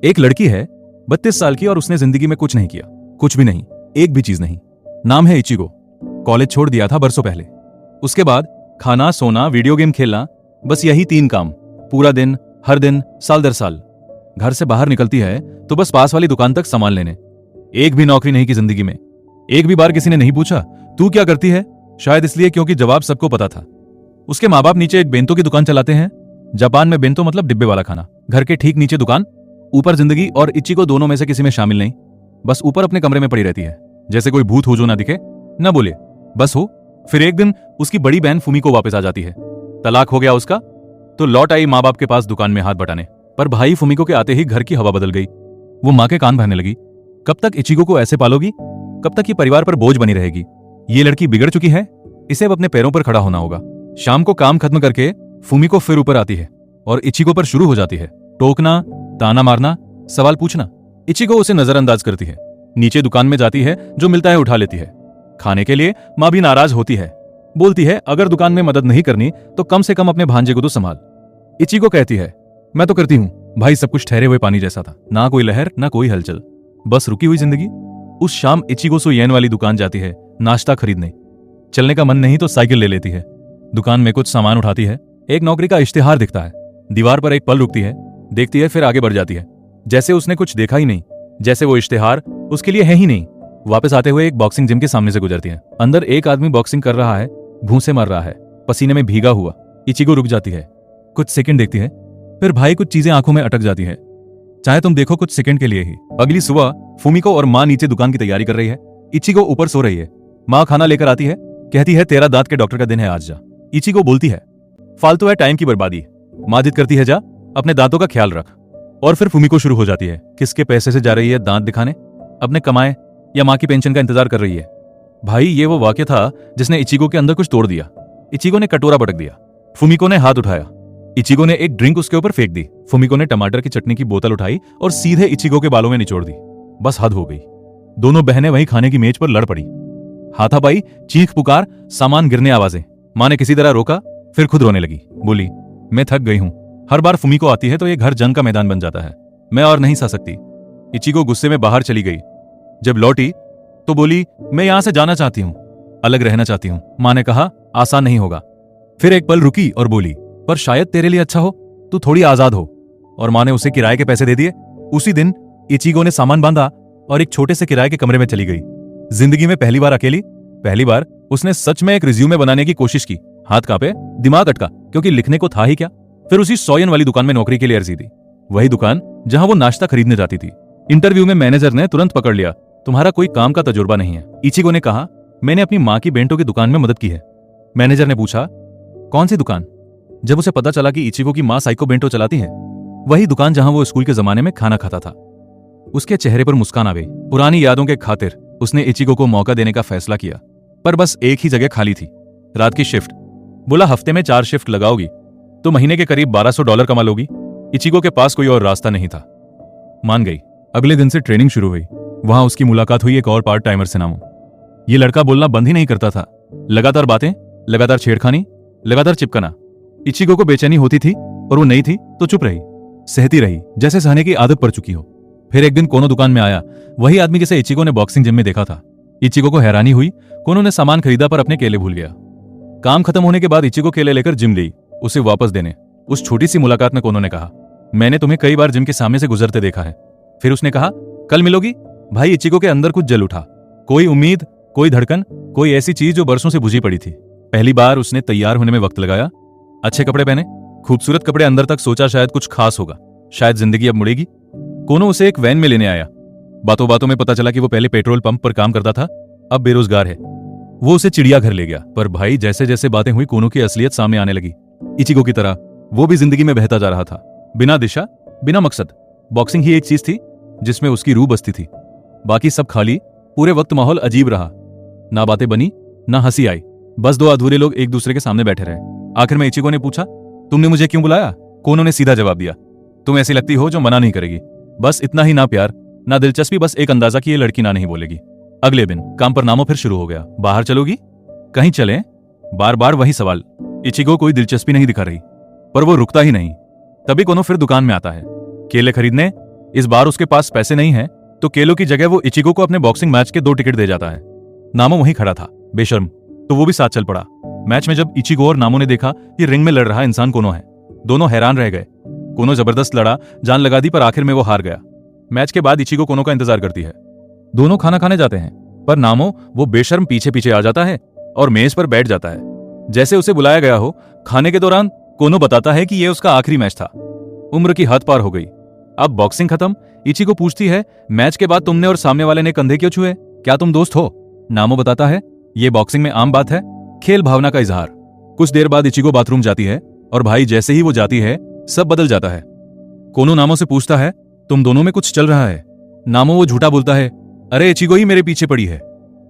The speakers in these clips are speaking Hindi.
एक लड़की है 32 साल की और उसने जिंदगी में कुछ नहीं किया, कुछ भी नहीं, एक भी चीज नहीं। नाम है इचिगो। कॉलेज छोड़ दिया था बरसों पहले। उसके बाद खाना, सोना, वीडियो गेम खेलना, बस यही 3 काम पूरा दिन, हर दिन, साल दर साल। घर से बाहर निकलती है तो बस पास वाली दुकान तक सामान लेने। एक भी नौकरी नहीं की जिंदगी में। एक भी बार किसी ने नहीं पूछा तू क्या करती है, शायद इसलिए क्योंकि जवाब सबको पता था। उसके माँ बाप नीचे एक बेंतो की दुकान चलाते हैं। जापान में बेंतो मतलब डिब्बे वाला खाना। घर के ठीक नीचे दुकान, ऊपर जिंदगी, और इचिगो दोनों में से किसी में शामिल नहीं। बस ऊपर अपने कमरे में पड़ी रहती है, जैसे कोई भूत हो जो ना दिखे, ना बोले, बस हो। फिर एक दिन उसकी बड़ी बहन फुमिको वापस आ जाती है। तलाक हो गया उसका, तो लौट आई माँ बाप के पास दुकान में हाथ बटाने। पर भाई फुमिको के आते ही घर की हवा बदल गई। वो माँ के कान भरने लगी, कब तक इचिगो को ऐसे पालोगी, कब तक ये परिवार पर बोझ बनी रहेगी। ये लड़की बिगड़ चुकी है, इसे अब अपने पैरों पर खड़ा होना होगा। शाम को काम खत्म करके फुमिको फिर ऊपर आती है और इचिगो पर शुरू हो जाती है। टोकना, ताना मारना, सवाल पूछना। इचिगो उसे नजरअंदाज करती है। नीचे दुकान में जाती है, जो मिलता है उठा लेती है। खाने के लिए माँ भी नाराज होती है, बोलती है अगर दुकान में मदद नहीं करनी तो कम से कम अपने भांजे को तो संभाल। इचिगो कहती है मैं तो करती हूँ भाई, सब कुछ ठहरे हुए पानी जैसा था, ना कोई लहर ना कोई हलचल, बस रुकी हुई जिंदगी। उस शाम इचिगो सुयेन वाली दुकान जाती है नाश्ता खरीदने। चलने का मन नहीं तो साइकिल ले लेती है। दुकान में कुछ सामान उठाती है। एक नौकरी का इश्तिहार दिखता है। दीवार पर एक पल रुकती है, देखती है, फिर आगे बढ़ जाती है, जैसे उसने कुछ देखा ही नहीं, जैसे वो इश्तिहार उसके लिए है ही नहीं। वापस आते हुए एक बॉक्सिंग जिम के सामने से गुजरती है। अंदर एक आदमी बॉक्सिंग कर रहा है, भूसे मार रहा है, पसीने में भीगा हुआ। इचिगो रुक जाती है, कुछ सेकंड देखती है, फिर भाई कुछ चीजें आंखों में अटक जाती है। चाहे तुम देखो कुछ सेकंड के लिए ही। अगली सुबह फुमिको और माँ नीचे दुकान की तैयारी कर रही है। इचिगो ऊपर सो रही है। माँ खाना लेकर आती है, कहती है तेरा दांत के डॉक्टर का दिन है आज जा। इचिगो बोलती है फालतू है, टाइम की बर्बादी। माँ जिद करती है जा, अपने दांतों का ख्याल रख। और फिर फुमिको शुरू हो जाती है, किसके पैसे से जा रही है दांत दिखाने, अपने कमाए या माँ की पेंशन का इंतजार कर रही है। भाई ये वो वाक्य था जिसने इचिगो के अंदर कुछ तोड़ दिया। इचिगो ने कटोरा पटक दिया। फुमिको ने हाथ उठाया। इचिगो ने एक ड्रिंक उसके ऊपर फेंक दी। फुमिको ने टमाटर की चटनी की बोतल उठाई और सीधे इचिगो के बालों में निचोड़ दी। बस हद हो गई। दोनों बहनें वहीं खाने की मेज पर लड़ पड़ी। हाथापाई, चीख पुकार, सामान गिरने आवाजें। माँ ने किसी तरह रोका, फिर खुद रोने लगी। बोली मैं थक गई हूं, हर बार फुमिको आती है तो ये घर जंग का मैदान बन जाता है, मैं और नहीं सह सकती। इचिगो गुस्से में बाहर चली गई। जब लौटी तो बोली मैं यहां से जाना चाहती हूं, अलग रहना चाहती हूं। माँ ने कहा आसान नहीं होगा। फिर एक पल रुकी और बोली पर शायद तेरे लिए अच्छा हो, तू थोड़ी आजाद हो। और माँ ने उसे किराए के पैसे दे दिए। उसी दिन इचिगो ने सामान बांधा और एक छोटे से किराए के कमरे में चली गई। जिंदगी में पहली बार अकेली, पहली बार उसने सच में एक रिज्यूमे बनाने की कोशिश की। हाथ कांपे, दिमाग अटका, क्योंकि लिखने को था ही क्या। फिर उसी सोयन वाली दुकान में नौकरी के लिए अर्जी दी, वही दुकान जहां वो नाश्ता खरीदने जाती थी। इंटरव्यू में मैनेजर ने तुरंत पकड़ लिया, तुम्हारा कोई काम का तजुर्बा नहीं है। इचिगो ने कहा मैंने अपनी माँ की बेंटो की दुकान में मदद की है। मैनेजर ने पूछा कौन सी दुकान। जब उसे पता चला कि इचिगो की माँ साइको बेंटो चलाती है, वही दुकान जहां वो स्कूल के जमाने में खाना खाता था, उसके चेहरे पर मुस्कान आ गई। पुरानी यादों के खातिर उसने इचिगो को मौका देने का फैसला किया। पर बस एक ही जगह खाली थी, रात की शिफ्ट। बोला हफ्ते में 4 शिफ्ट लगाओगी तो महीने के करीब $1200 कमा लोगी। इचिगो के पास कोई और रास्ता नहीं था, मान गई। अगले दिन से ट्रेनिंग शुरू हुई। वहां उसकी मुलाकात हुई एक और पार्ट टाइमर से। नामो ये लड़का बोलना बंद ही नहीं करता था। लगातार बातें, लगातार छेड़खानी, लगातार चिपकना। इचिगो को बेचैनी होती थी और वो नहीं थी तो चुप रही, सहती रही, जैसे सहने की आदत पड़ चुकी हो। फिर एक दिन कोनो दुकान में आया, वही आदमी जिसे इचिगो ने बॉक्सिंग जिम में देखा था। इचिगो को हैरानी हुई, कोनो ने सामान खरीदा पर अपने केले भूल गया। काम खत्म होने के बाद इचिगो केले लेकर जिम गई उसे वापस देने। उस छोटी सी मुलाकात में कोनो ने कहा मैंने तुम्हें कई बार जिम के सामने से गुजरते देखा है। फिर उसने कहा कल मिलोगी। भाई इचिगो के अंदर कुछ जल उठा, कोई उम्मीद, कोई धड़कन, कोई ऐसी चीज जो बरसों से बुझी पड़ी थी। पहली बार उसने तैयार होने में वक्त लगाया, अच्छे कपड़े पहने, खूबसूरत कपड़े अंदर तक। सोचा शायद कुछ खास होगा, शायद जिंदगी अब मुड़ेगी। कोनो उसे एक वैन में लेने आया। बातों बातों में पता चला कि वो पहले पेट्रोल पंप पर काम करता था, अब बेरोजगार है। वो उसे चिड़ियाघर ले गया। पर भाई जैसे जैसे बातें हुई, कोनो की असलियत सामने आने लगी। इचिगो की तरह वो भी जिंदगी में बहता जा रहा था, बिना दिशा, बिना मकसद। बॉक्सिंग ही एक चीज थी जिसमें उसकी रूह बसती थी, बाकी सब खाली। पूरे वक्त माहौल अजीब रहा, ना बातें बनी, ना हंसी आई, बस 2 अधूरे लोग एक दूसरे के सामने बैठे रहे। आखिर में इचिगो ने पूछा तुमने मुझे क्यों बुलाया। कोनो ने सीधा जवाब दिया तुम ऐसी लगती हो जो मना नहीं करेगी। बस इतना ही, ना प्यार ना दिलचस्पी, बस एक अंदाजा कि ये लड़की ना नहीं बोलेगी। अगले दिन काम पर नामो फिर शुरू हो गया। बाहर चलोगी, कहीं चलें, बार बार वही सवाल। इचिगो कोई दिलचस्पी नहीं दिखा रही, पर वो रुकता ही नहीं। तभी कोनो फिर दुकान में आता है, केले खरीदने। इस बार उसके पास पैसे नहीं है तो केलो की जगह वो इचिगो को अपने बॉक्सिंग मैच के 2 टिकट दे जाता है। नामो वहीं खड़ा था, बेशर्म, तो वो भी साथ चल पड़ा। मैच में जब इचिगो और नामो ने देखा कि रिंग में लड़ रहा इंसान कोनो है, दोनों हैरान रह गए। कोनो जबरदस्त लड़ा, जान लगा दी, पर आखिर में वो हार गया। मैच के बाद इचिगो कोनो का इंतजार करती है। दोनों खाना खाने जाते हैं, पर नामो वो बेशर्म पीछे पीछे आ जाता है और मेज पर बैठ जाता है जैसे उसे बुलाया गया हो। खाने के दौरान कोनो बताता है कि यह उसका आखिरी मैच था। उम्र की हद पार हो गई, अब बॉक्सिंग खत्म। इचिगो पूछती है, मैच के बाद तुमने और सामने वाले ने कंधे क्यों छुए, क्या तुम दोस्त हो? नामो बताता है, ये बॉक्सिंग में आम बात है, खेल भावना का इजहार। कुछ देर बाद इचिगो बाथरूम जाती है और भाई जैसे ही वो जाती है सब बदल जाता है। कोनो नामो से पूछता है, तुम दोनों में कुछ चल रहा है? नामो वो झूठा बोलता है, अरे इचिगो ही मेरे पीछे पड़ी है।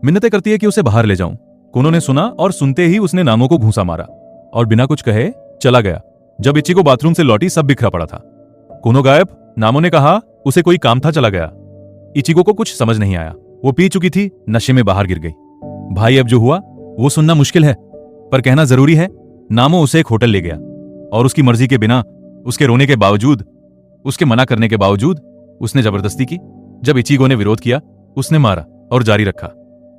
मिन्नतें करती है कि उसे बाहर ले जाऊं। कोनो ने सुना और सुनते ही उसने नामो को घूंसा मारा और बिना कुछ कहे चला गया। जब इचिगो बाथरूम से लौटी सब बिखरा पड़ा था। कोनो गायब। नामो ने कहा उसे कोई काम था, चला गया। इचिगो को कुछ समझ नहीं आया, वो पी चुकी थी, नशे में बाहर गिर गई। भाई अब जो हुआ वो सुनना मुश्किल है पर कहना जरूरी है। नामो उसे एक होटल ले गया और उसकी मर्जी के बिना, उसके रोने के बावजूद, उसके मना करने के बावजूद उसने जबरदस्ती की। जब इचिगो ने विरोध किया उसने मारा और जारी रखा।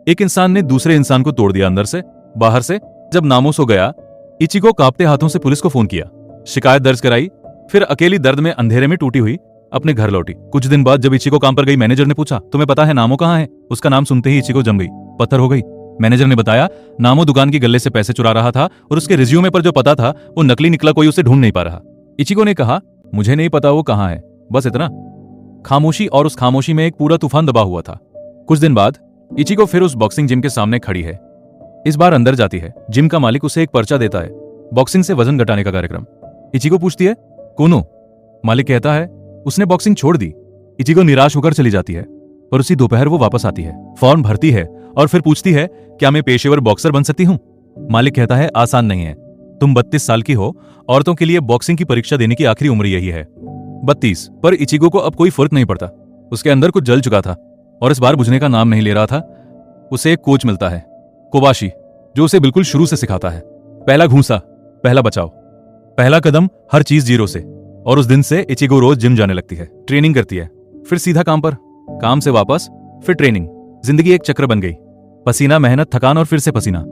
एक इंसान ने दूसरे इंसान को तोड़ दिया अंदर से बाहर से। जब नामो सो गया, इचिगो कांपते हाथों से पुलिस को फोन किया, शिकायत दर्ज कराई, फिर अकेली दर्द में अंधेरे में टूटी हुई अपने घर लौटी। कुछ दिन बाद जब इचिगो काम पर गई, मैनेजर ने पूछा, तुम्हें पता है नामो कहाँ है? उसका नाम सुनते ही इचिगो जम गई, पत्थर हो गई। मैनेजर ने बताया, नामो दुकान की गल्ले से पैसे चुरा रहा था और उसके रिज्यूमे पर जो पता था वो नकली निकला, कोई उसे ढूंढ नहीं पा रहा। इचिगो ने कहा, मुझे नहीं पता वो कहाँ है, बस इतना। खामोशी, और उस खामोशी में एक पूरा तूफान दबा हुआ था। कुछ दिन बाद इचिगो फिर उस बॉक्सिंग जिम के सामने खड़ी है। इस बार अंदर जाती है। जिम का मालिक उसे एक पर्चा देता है, बॉक्सिंग से वजन घटाने का कार्यक्रम। इचिगो पूछती है, कोनो? मालिक कहता है, उसने बॉक्सिंग छोड़ दी। इचिगो निराश होकर चली जाती है, पर उसी दोपहर वो वापस आती है, फॉर्म भरती है और फिर पूछती है, क्या मैं पेशेवर बॉक्सर बन सकती हूँ? मालिक कहता है, आसान नहीं है, तुम 32 साल की हो, औरतों के लिए बॉक्सिंग की परीक्षा देने की आखिरी उम्र यही है। 32। पर इचिगो को अब कोई फर्क नहीं पड़ता, उसके अंदर कुछ जल चुका था और इस बार बुझने का नाम नहीं ले रहा था। उसे एक कोच मिलता है, कोबाशी, जो उसे बिल्कुल शुरू से सिखाता है। पहला घूंसा, पहला बचाव, पहला कदम, हर चीज जीरो से। और उस दिन से इचिगो रोज जिम जाने लगती है, ट्रेनिंग करती है, फिर सीधा काम पर, काम से वापस, फिर ट्रेनिंग। जिंदगी एक चक्र बन गई, पसीना, मेहनत, थकान और फिर से पसीना।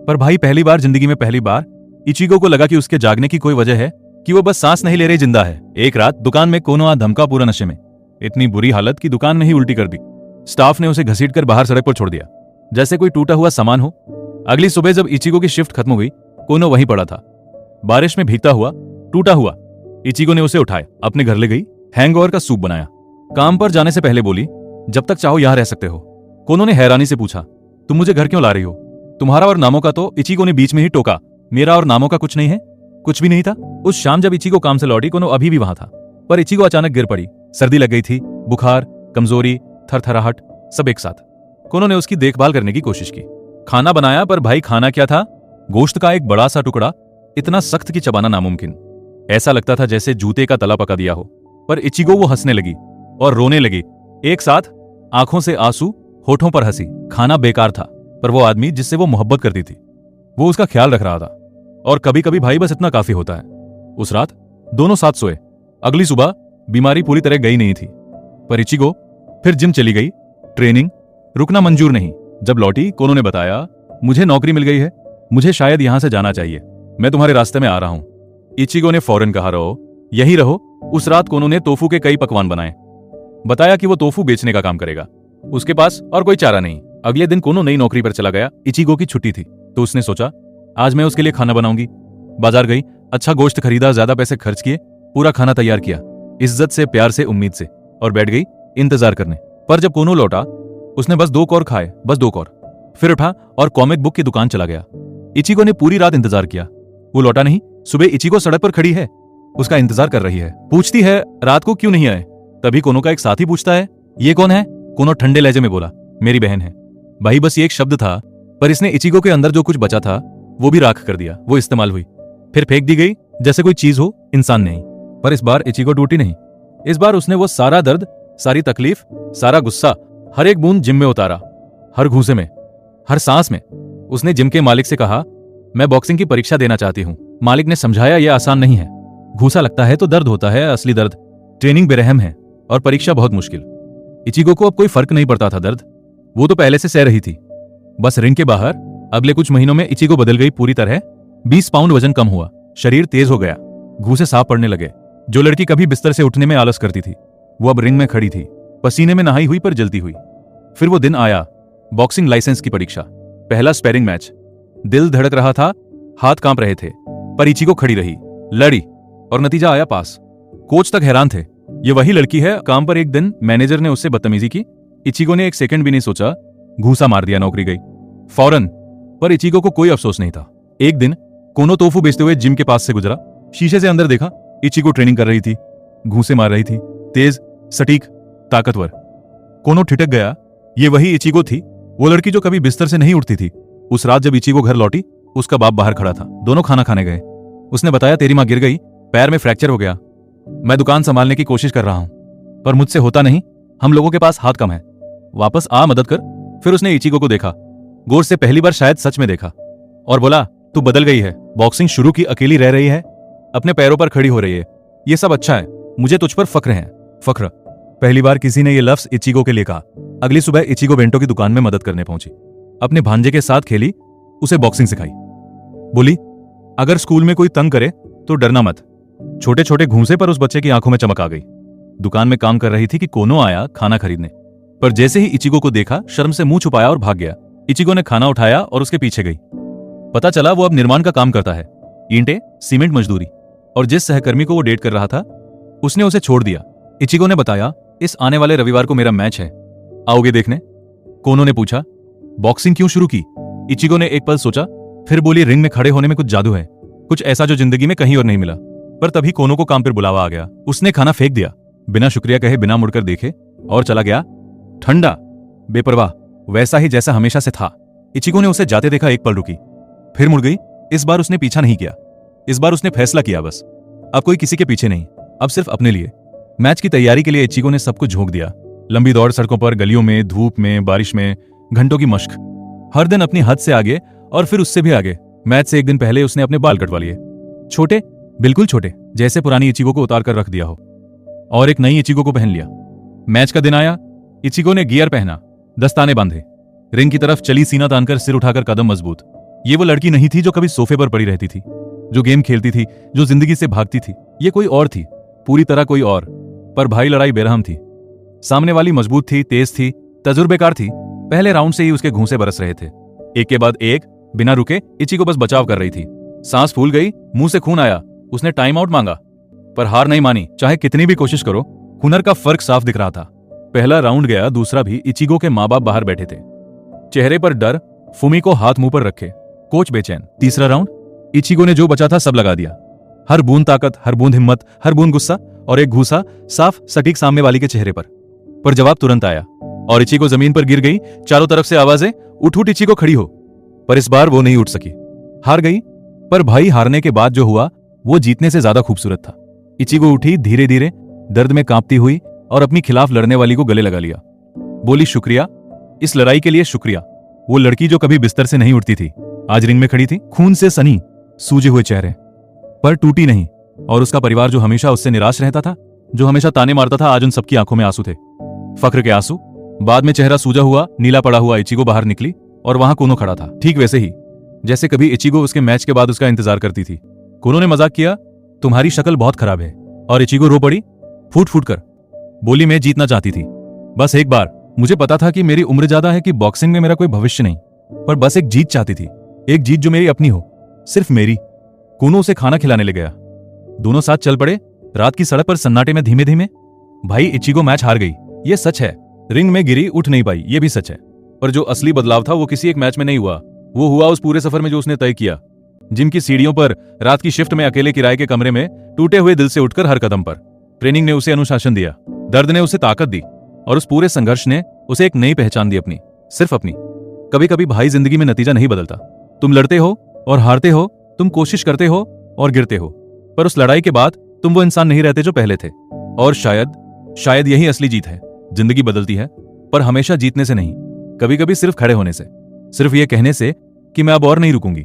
पर भाई पहली बार जिंदगी में, पहली बार इचिगो को लगा कि उसके जागने की कोई वजह है, कि वो बस सांस नहीं ले रही, जिंदा है। एक रात दुकान में कोनो आ धमका, पूरा नशे में, इतनी बुरी हालत कि दुकान में ही उल्टी कर दी। स्टाफ ने उसे घसीटकर बाहर सड़क पर छोड़ दिया, जैसे कोई टूटा हुआ सामान हो। अगली सुबह जब इचिगो की शिफ्ट खत्म हुई, कोनो वहीं पड़ा था, बारिश में भीगता हुआ, टूटा हुआ। इचिगो ने उसे उठाया, अपने घर ले गई, हैंगओवर का सूप बनाया। काम पर जाने से पहले बोली, जब तक चाहो यहां रह सकते हो। कोनो ने हैरानी से पूछा, तुम मुझे घर क्यों ला रही हो? तुम्हारा और नामो का तो, इचिगो ने बीच में ही टोका, मेरा और नामो का कुछ नहीं है? कुछ भी नहीं था। उस शाम जब इचिगो काम से लौटी, कोनो अभी भी वहां था, पर इचिगो अचानक गिर पड़ी। सर्दी लग गई थी, बुखार, कमजोरी, थरथराहट, सब एक साथ। कोनो ने उसकी देखभाल करने की कोशिश की, खाना बनाया, पर भाई खाना क्या था? गोश्त का एक बड़ा सा टुकड़ा, इतना सख्त कि चबाना नामुमकिन। ऐसा लगता था जैसे जूते का तला पका दिया हो। पर इचिगो वो हंसने लगी और रोने लगी, एक साथ, आंखों से आंसू, होठों पर हंसी। खाना बेकार था, पर वो आदमी जिससे वो मोहब्बत करती थी, वो उसका ख्याल रख रहा था। और कभी कभी भाई बस इतना काफी होता है। उस रात दोनों साथ सोए। अगली सुबह बीमारी पूरी तरह गई नहीं थी, पर इचिगो फिर जिम चली गई, ट्रेनिंग, रुकना मंजूर नहीं। जब लौटी, कोनो ने बताया, मुझे नौकरी मिल गई है, मुझे शायद यहां से जाना चाहिए, मैं तुम्हारे रास्ते में आ रहा हूं। इचिगो ने फौरन कहा, रहो, यहीं रहो। उस रात कोनो ने तोफू के कई पकवान बनाए, बताया कि वो तोफू बेचने का काम करेगा, उसके पास और कोई चारा नहीं। अगले दिन कोनो नई नौकरी पर चला गया। इचिगो की छुट्टी थी, तो उसने सोचा, आज मैं उसके लिए खाना बनाऊंगी। बाजार गई, अच्छा गोश्त खरीदा, ज्यादा पैसे खर्च किए, पूरा खाना तैयार किया, इज्जत से, प्यार से, उम्मीद से, और बैठ गई इंतजार करने। पर जब कोनो लौटा, उसने बस 2 कौर खाए, बस 2 कौर। फिर उठा और कॉमिक बुक की दुकान चला गया। इचिगो ने पूरी रात इंतजार किया, वो लौटा नहीं। सुबह इचिगो सड़क पर खड़ी है, उसका इंतजार कर रही है, पूछती है, रात को क्यों नहीं आए? तभी कोनो का एक साथी पूछता है, ये कौन है? कोनो ठंडे लहजे में बोला, मेरी बहन है। भाई बस ये एक शब्द था, पर इसने इचिगो के अंदर जो कुछ बचा था वो भी राख कर दिया। वो इस्तेमाल हुई, फिर फेंक दी गई जैसे कोई चीज हो, इंसान नहीं। पर इस बार इचिगो टूटी नहीं। इस बार उसने वो सारा दर्द, सारी तकलीफ, सारा गुस्सा, हर एक बूंद जिम में उतारा, हर घूंसे में, हर सांस में। उसने जिम के मालिक से कहा, मैं बॉक्सिंग की परीक्षा देना चाहती हूँ। मालिक ने समझाया, यह आसान नहीं है, घूसा लगता है तो दर्द होता है, असली दर्द। ट्रेनिंग बेरहम है, और परीक्षा बहुत मुश्किल। इचिगो को अब कोई फर्क नहीं पड़ता था दर्द, वो तो पहले से सह रही थी। बस रिंग के बाहर अगले कुछ महीनों में इचिगो बदल गई पूरी तरह। 20 पाउंड वजन कम हुआ, शरीर तेज हो गया, घूंसे साफ पड़ने लगे। जो लड़की कभी बिस्तर से उठने में आलस करती थी, वो अब रिंग में खड़ी थी, पसीने में नहाई हुई पर जलती हुई। फिर वो दिन आया, बॉक्सिंग लाइसेंस की परीक्षा, पहला स्पैरिंग मैच। दिल धड़क रहा था, हाथ कांप रहे थे, पर इचिगो खड़ी रही, लड़ी और नतीजा आया पास। कोच तक हैरान थे, ये वही लड़की है। काम पर एक दिन मैनेजर ने उससे बदतमीजी की। इचिगो ने एक सेकंड भी नहीं सोचा, घूंसा मार दिया, नौकरी गई फौरन। पर इचिगो को कोई अफसोस नहीं था। एक दिन कोनो तोफू बेचते हुए जिम के पास से गुजरा, शीशे से अंदर देखा, इचिगो ट्रेनिंग कर रही थी, घूंसे मार रही थी, तेज, सटीक, ताकतवर। कोनो ठिठक गया, ये वही इचिगो थी, वो लड़की जो कभी बिस्तर से नहीं उठती थी। उस रात जब इचिगो घर लौटी, उसका बाप बाहर खड़ा था, दोनों खाना खाने गए। उसने बताया, तेरी मां गिर गई, पैर में फ्रैक्चर हो गया, मैं दुकान संभालने की कोशिश कर रहा हूं, पर मुझसे होता नहीं, हम लोगों के पास हाथ कम है, वापस आ, मदद कर। फिर उसने इचिगो को देखा, गौर से, पहली बार शायद सच में देखा, और बोला, तू बदल गई है, बॉक्सिंग शुरू की, अकेली रह रही है, अपने पैरों पर खड़ी हो रही है, ये सब अच्छा है, मुझे तुझ पर फक्र है, फक्र। पहली बार किसी ने ये लफ्ज इचिगो के लिए कहा। अगली सुबह इचिगो बेंटो की दुकान में मदद करने पहुंची, अपने भांजे के साथ खेली, उसे बॉक्सिंग सिखाई। बोली, अगर स्कूल में कोई तंग करे तो डरना मत। छोटे छोटे घूंसे पर उस बच्चे की आंखों में चमक आ गई। दुकान में काम कर रही थी कि कोनो आया खाना खरीदने, पर जैसे ही इचिगो को देखा, शर्म से मुंह छुपाया और भाग गया। इचिगो ने खाना उठाया और उसके पीछे गई। पता चला वो अब निर्माण का काम करता है, ईंटें, सीमेंट मजदूरी। और जिस सहकर्मी को वो डेट कर रहा था, उसने उसे छोड़ दिया। इचिगो ने बताया, इस आने वाले रविवार को मेरा मैच है, आओगे देखने? कोनो ने पूछा, बॉक्सिंग क्यों शुरू की? इचिगो ने एक पल सोचा, फिर बोली, रिंग में खड़े होने में कुछ जादू है, कुछ ऐसा जो जिंदगी में कहीं और नहीं मिला। पर तभी कोनो को काम पर बुलावा आ गया। उसने खाना फेंक दिया, बिना शुक्रिया कहे, बिना मुड़कर देखे, और चला गया, ठंडा, बेपरवाह, वैसा ही जैसा हमेशा से था। इचिगो ने उसे जाते देखा, एक पल रुकी, फिर मुड़ गई। इस बार उसने पीछा नहीं किया, इस बार उसने फैसला किया, बस अब कोई किसी के पीछे नहीं, अब सिर्फ अपने लिए। मैच की तैयारी के लिए इचिगो ने सब कुछ झोंक दिया। लंबी दौड़, सड़कों पर, गलियों में, धूप में, बारिश में, घंटों की मश्क, हर दिन अपनी हद से आगे और फिर उससे भी आगे। मैच से एक दिन पहले उसने अपने बाल कटवा लिए, छोटे, बिल्कुल छोटे, जैसे पुरानी इचिगो को उतार कर रख दिया हो, और एक नई इचिगो को पहन लिया। मैच का दिन आया, इचिगो ने गियर पहना, दस्ताने बांधे, रिंग की तरफ चली, सीना तानकर, सिर उठाकर, कदम मजबूत। ये वो लड़की नहीं थी जो कभी सोफे पर पड़ी रहती थी, जो गेम खेलती थी, जो जिंदगी से भागती थी। ये कोई और थी, पूरी तरह कोई और। पर भाई लड़ाई बेरहम थी। सामने वाली मजबूत थी, तेज थी, तजुर्बेकार थी। पहले राउंड से ही उसके घूंसे बरस रहे थे, एक के बाद एक, बिना रुके। इचिगो बस बचाव कर रही थी। सांस फूल गई, मुंह से खून आया, उसने टाइम आउट मांगा, पर हार नहीं मानी। चाहे कितनी भी कोशिश करो, हुनर का फर्क साफ दिख रहा था। पहला राउंड गया, दूसरा भी। इचिगो के माँ बाप बाहर बैठे थे, चेहरे पर डर, फुमी को हाथ मुंह पर रखे, कोच बेचैन। तीसरा राउंड, इचिगो ने जो बचा था सब लगा दिया, हर बूंद ताकत, हर बूंद हिम्मत, हर बूंद गुस्सा, और एक घूसा साफ सटीक सामने वाली के चेहरे पर जवाब तुरंत आया, और इचिगो जमीन पर गिर गई। चारों तरफ से आवाजें, उठ उठ इचिगो, खड़ी हो। पर इस बार वो नहीं उठ सकी, हार गई। पर भाई, हारने के बाद जो हुआ वो जीतने से ज्यादा खूबसूरत था। इचिगो उठी, धीरे धीरे, दर्द में कांपती हुई, और अपनी खिलाफ लड़ने वाली को गले लगा लिया। बोली, शुक्रिया, इस लड़ाई के लिए शुक्रिया। वो लड़की जो कभी बिस्तर से नहीं उठती थी, आज रिंग में खड़ी थी, खून से सनी, सूजे हुए चेहरे, पर टूटी नहीं। और उसका परिवार जो हमेशा उससे निराश रहता था, जो हमेशा ताने मारता था, आज उन सबकी आंखों में आंसू थे, फक्र के आंसू। बाद में चेहरा सूजा हुआ, नीला पड़ा हुआ इचिगो बाहर निकली, और वहां कोनो खड़ा था, ठीक वैसे ही जैसे कभी इचिगो उसके मैच के बाद उसका इंतजार करती थी। कोनो ने मजाक किया, तुम्हारी शक्ल बहुत खराब है, और इचिगो रो पड़ी, फूट फूट कर। बोली, मैं जीतना चाहती थी, बस एक बार। मुझे पता था कि मेरी उम्र ज्यादा है, कि बॉक्सिंग में मेरा कोई भविष्य नहीं, पर बस एक जीत चाहती थी, एक जीत जो मेरी अपनी हो, सिर्फ मेरी। कोनो उसे खाना खिलाने ले गया, दोनों साथ चल पड़े, रात की सड़क पर सन्नाटे में, धीमे धीमे। भाई, इचिगो मैच हार गई, ये सच है। रिंग में गिरी, उठ नहीं पाई, ये भी सच है। पर जो असली बदलाव था वो किसी एक मैच में नहीं हुआ, वो हुआ उस पूरे सफर में जो उसने तय किया। जिम की सीढ़ियों पर, रात की शिफ्ट में, अकेले किराए के कमरे में, टूटे हुए दिल से उठकर हर कदम पर। ट्रेनिंग ने उसे अनुशासन दिया, दर्द ने उसे ताकत दी, और उस पूरे संघर्ष ने उसे एक नई पहचान दी, अपनी, सिर्फ अपनी। कभी कभी भाई, जिंदगी में नतीजा नहीं बदलता, तुम लड़ते हो और हारते हो, तुम कोशिश करते हो और गिरते हो, पर उस लड़ाई के बाद तुम वो इंसान नहीं रहते जो पहले थे। और शायद यही असली जीत है। जिंदगी बदलती है, पर हमेशा जीतने से नहीं, कभी कभी सिर्फ खड़े होने से, सिर्फ ये कहने से कि मैं अब और नहीं रुकूंगी।